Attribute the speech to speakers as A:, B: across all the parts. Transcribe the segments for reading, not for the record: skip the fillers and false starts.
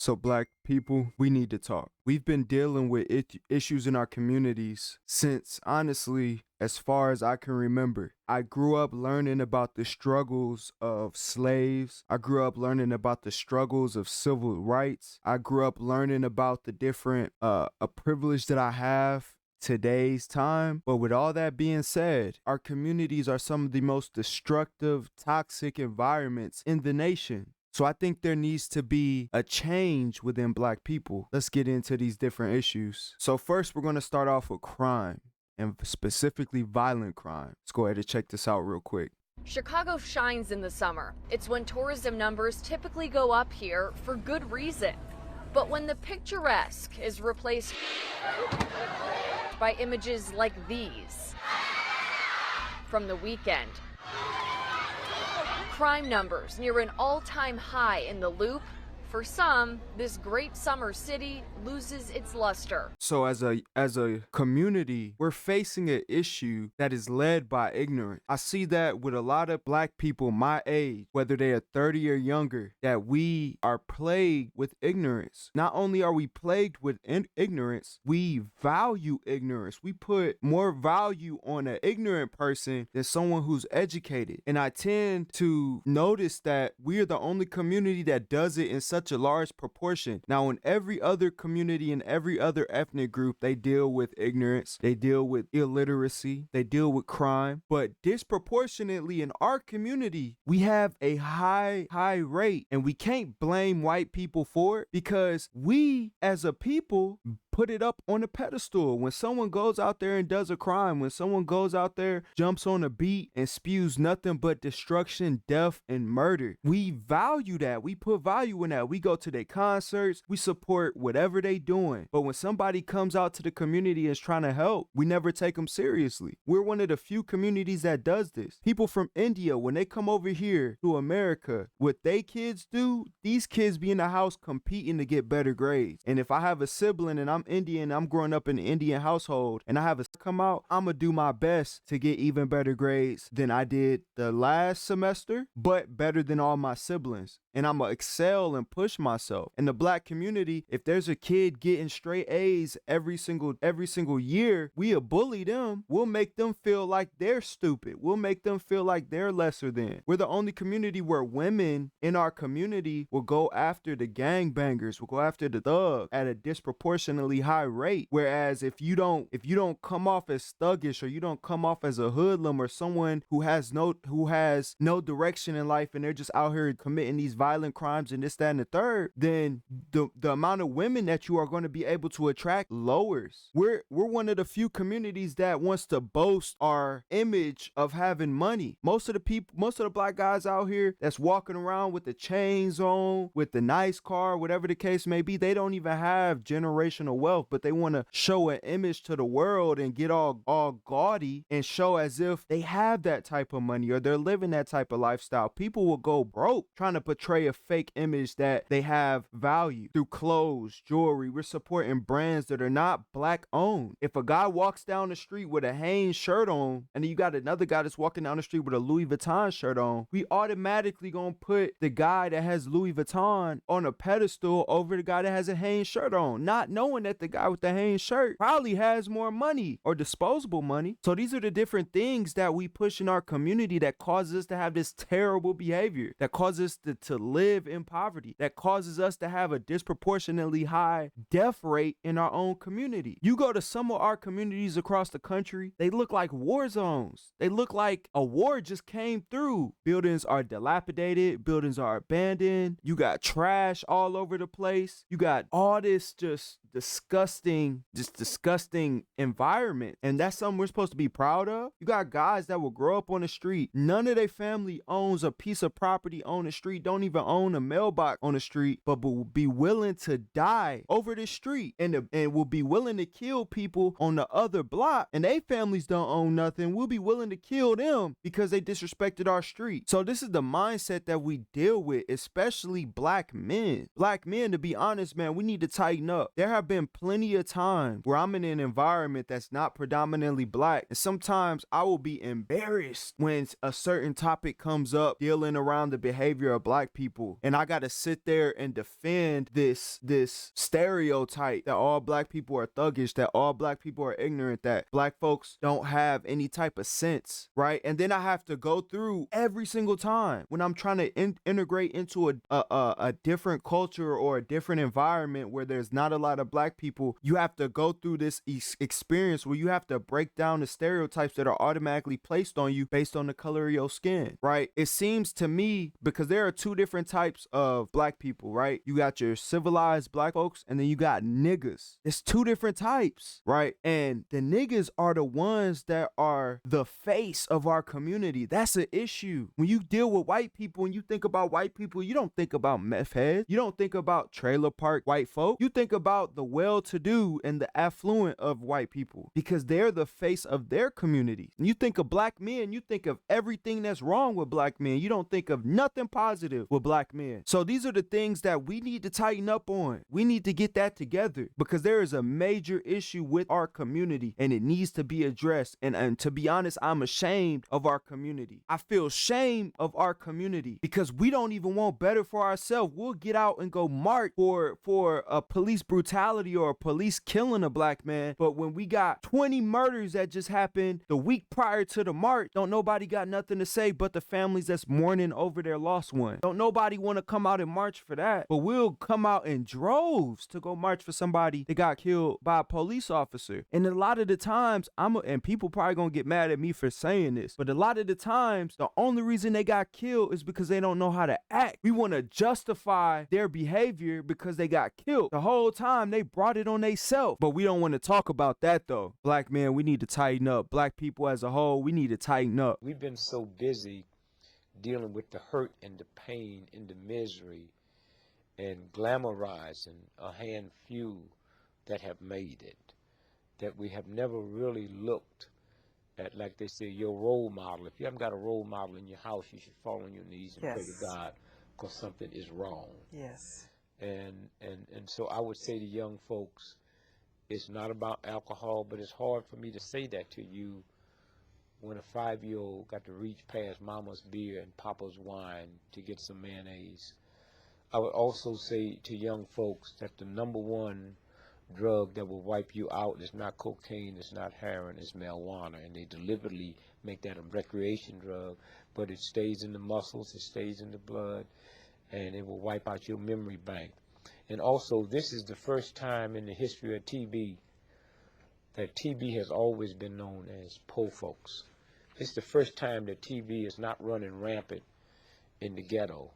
A: So black people, we need to talk. We've been dealing with issues in our communities since, honestly, as far as I can remember. I grew up learning about the struggles of slaves. I grew up learning about the struggles of civil rights. I grew up learning about the different a privilege that I have today's time. But with all that being said, our communities are some of the most destructive, toxic environments in the nation. So I think there needs to be a change within black people. Let's get into these different issues. So first, we're going to start off with crime, and specifically violent crime. Let's go ahead and check this out real quick.
B: Chicago shines in the summer. It's when tourism numbers typically go up here for good reason. But when the picturesque is replaced by images like these from the weekend, crime numbers near an all-time high in the Loop. For some, this great summer city loses its luster.
A: So as a community, we're facing an issue that is led by ignorance. I see that with a lot of black people my age, whether they are 30 or younger, that we are plagued with ignorance. Not only are we plagued with ignorance, we value ignorance. We put more value on an ignorant person than someone who's educated. And I tend to notice that we are the only community that does it in such a large proportion. Now, in every other community and every other ethnic group, they deal with ignorance, they deal with illiteracy, they deal with crime, but disproportionately in our community, we have a high rate, and we can't blame white people for it because we as a people put it up on a pedestal. When someone goes out there and does a crime, when someone goes out there, jumps on a beat and spews nothing but destruction, death, and murder, we value that. We put value in that. We go to their concerts, we support whatever they doing. But when somebody comes out to the community and is trying to help, we never take them seriously. We're one of the few communities that does this. People from India, when they come over here to America, what they kids do, these kids be in the house competing to get better grades. And if I have a sibling and I'm Indian, I'm growing up in an Indian household, and I have a come out, I'm gonna do my best to get even better grades than I did the last semester, but better than all my siblings. And I'm gonna excel and push myself. In the black community, if there's a kid getting straight A's every single year, we'll bully them. We'll make them feel like they're stupid. We'll make them feel like they're lesser than. We're the only community where women in our community will go after the gangbangers, will go after the thug at a disproportionately high rate. Whereas if you don't come off as thuggish, or you don't come off as a hoodlum or someone who has no direction in life, and they're just out here committing these violent crimes and this, that, and the third, then the amount of women that you are going to be able to attract lowers. We're one of the few communities that wants to boast our image of having money. Most of the black guys out here that's walking around with the chains on, with the nice car, whatever the case may be, they don't even have generational wealth, but they want to show an image to the world and get all gaudy and show as if they have that type of money or they're living that type of lifestyle. People will go broke trying to portray a fake image that they have value through clothes, jewelry. We're supporting brands that are not black owned. If a guy walks down the street with a Hanes shirt on, and then you got another guy that's walking down the street with a Louis Vuitton shirt on, we automatically gonna put the guy that has Louis Vuitton on a pedestal over the guy that has a Hanes shirt on, not knowing that the guy with the Hanes shirt probably has more money or disposable money. So these are the different things that we push in our community that causes us to have this terrible behavior, that causes us to live in poverty, that causes us to have a disproportionately high death rate in our own community. You go to some of our communities across the country, they look like war zones. They look like a war just came through. Buildings are dilapidated, buildings are abandoned, you got trash all over the place, you got all this just disgusting environment, and that's something we're supposed to be proud of. You got guys that will grow up on the street, none of their family owns a piece of property on the street, don't even own a mailbox on the street, but will be willing to die over the street and will be willing to kill people on the other block, and they families don't own nothing. We'll be willing to kill them because they disrespected our street. So this is the mindset that we deal with, especially black men. Black men, to be honest, man, we need to tighten up. There have been been plenty of times where I'm in an environment that's not predominantly black, and sometimes I will be embarrassed when a certain topic comes up dealing around the behavior of black people, and I gotta sit there and defend this stereotype that all black people are thuggish, that all black people are ignorant, that black folks don't have any type of sense, right? And then I have to go through every single time when I'm trying to integrate into a different culture or a different environment where there's not a lot of black people. You have to go through this experience where you have to break down the stereotypes that are automatically placed on you based on the color of your skin, right? It seems to me, because there are two different types of black people, right? You got your civilized black folks, and then you got niggas. It's two different types, right? And the niggas are the ones that are the face of our community. That's an issue. When you deal with white people, when you think about white people, you don't think about meth heads. You don't think about trailer park white folk. You think about the well-to-do and the affluent of white people, because they're the face of their community. And you think of black men, you think of everything that's wrong with black men. You don't think of nothing positive with black men. So these are the things that we need to tighten up on. We need to get that together, because there is a major issue with our community and it needs to be addressed. And to be honest, I'm ashamed of our community. I feel shame of our community because we don't even want better for ourselves. We'll get out and go march for a police brutality or a police killing a black man, but when we got 20 murders that just happened the week prior to the march, don't nobody got nothing to say but the families that's mourning over their lost one. Don't nobody want to come out and march for that, but we'll come out in droves to go march for somebody that got killed by a police officer. And a lot of the times, and people probably gonna get mad at me for saying this, but a lot of the times, the only reason they got killed is because they don't know how to act. We want to justify their behavior because they got killed. The whole time they brought it on themselves, but we don't want to talk about that though. Black men, we need to tighten up. Black people as a whole, we need to tighten up.
C: We've been so busy dealing with the hurt and the pain and the misery and glamorizing a hand few that have made it, that we have never really looked at, like they say, your role model. If you haven't got a role model in your house, you should fall on your knees and pray to God, because something is wrong.
D: Yes.
C: And so I would say to young folks, it's not about alcohol, but it's hard for me to say that to you when a 5-year-old got to reach past mama's beer and papa's wine to get some mayonnaise. I would also say to young folks that the number one drug that will wipe you out is not cocaine, it's not heroin, it's marijuana, and they deliberately make that a recreation drug, but it stays in the muscles, it stays in the blood, and it will wipe out your memory bank. And also, this is the first time in the history of TB that TB has always been known as poor folks. It's the first time that TB is not running rampant in the ghetto.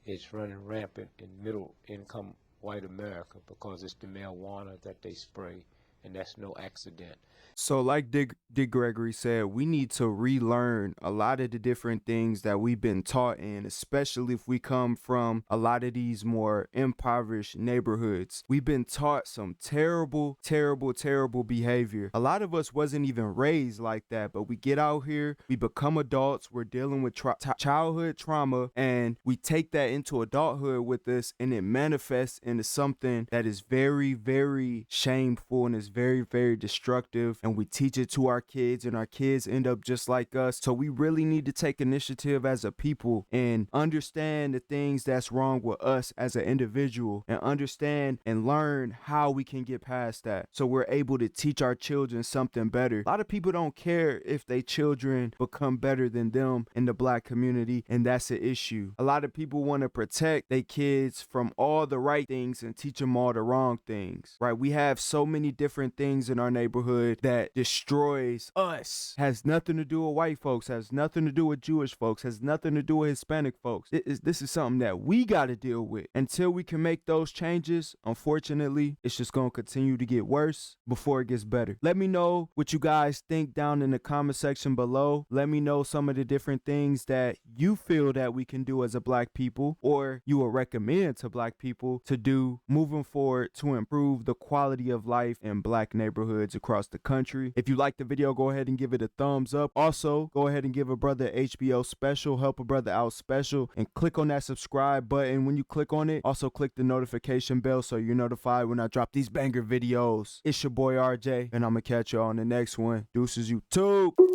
C: It's running rampant in middle income white America, because it's the marijuana that they spray, and that's no accident.
A: So like Dick Gregory said, we need to relearn a lot of the different things that we've been taught in, especially if we come from a lot of these more impoverished neighborhoods. We've been taught some terrible, terrible, terrible behavior. A lot of us wasn't even raised like that, but we get out here, we become adults, we're dealing with childhood trauma, and we take that into adulthood with us, and it manifests into something that is very, very shameful and is very, very destructive. And we teach it to our kids, and our kids end up just like us. So we really need to take initiative as a people and understand the things that's wrong with us as an individual, and understand and learn how we can get past that, so we're able to teach our children something better. A lot of people don't care if their children become better than them in the black community, and that's an issue. A lot of people want to protect their kids from all the right things and teach them all the wrong things, right? We have so many different things in our neighborhood that destroys us. Has nothing to do with white folks, has nothing to do with Jewish folks, has nothing to do with Hispanic folks. This is something that we got to deal with. Until we can make those changes, unfortunately, it's just going to continue to get worse before it gets better. Let me know what you guys think down in the comment section below. Let me know some of the different things that you feel that we can do as a black people, or you would recommend to black people to do moving forward to improve the quality of life in black neighborhoods across the country. If you like the video, go ahead and give it a thumbs up. Also, go ahead and give a brother HBO special, help a brother out special, and click on that subscribe button. When you click on it, also click the notification bell so you're notified when I drop these banger videos. It's your boy RJ, and I'm gonna catch y'all on the next one. Deuces, YouTube.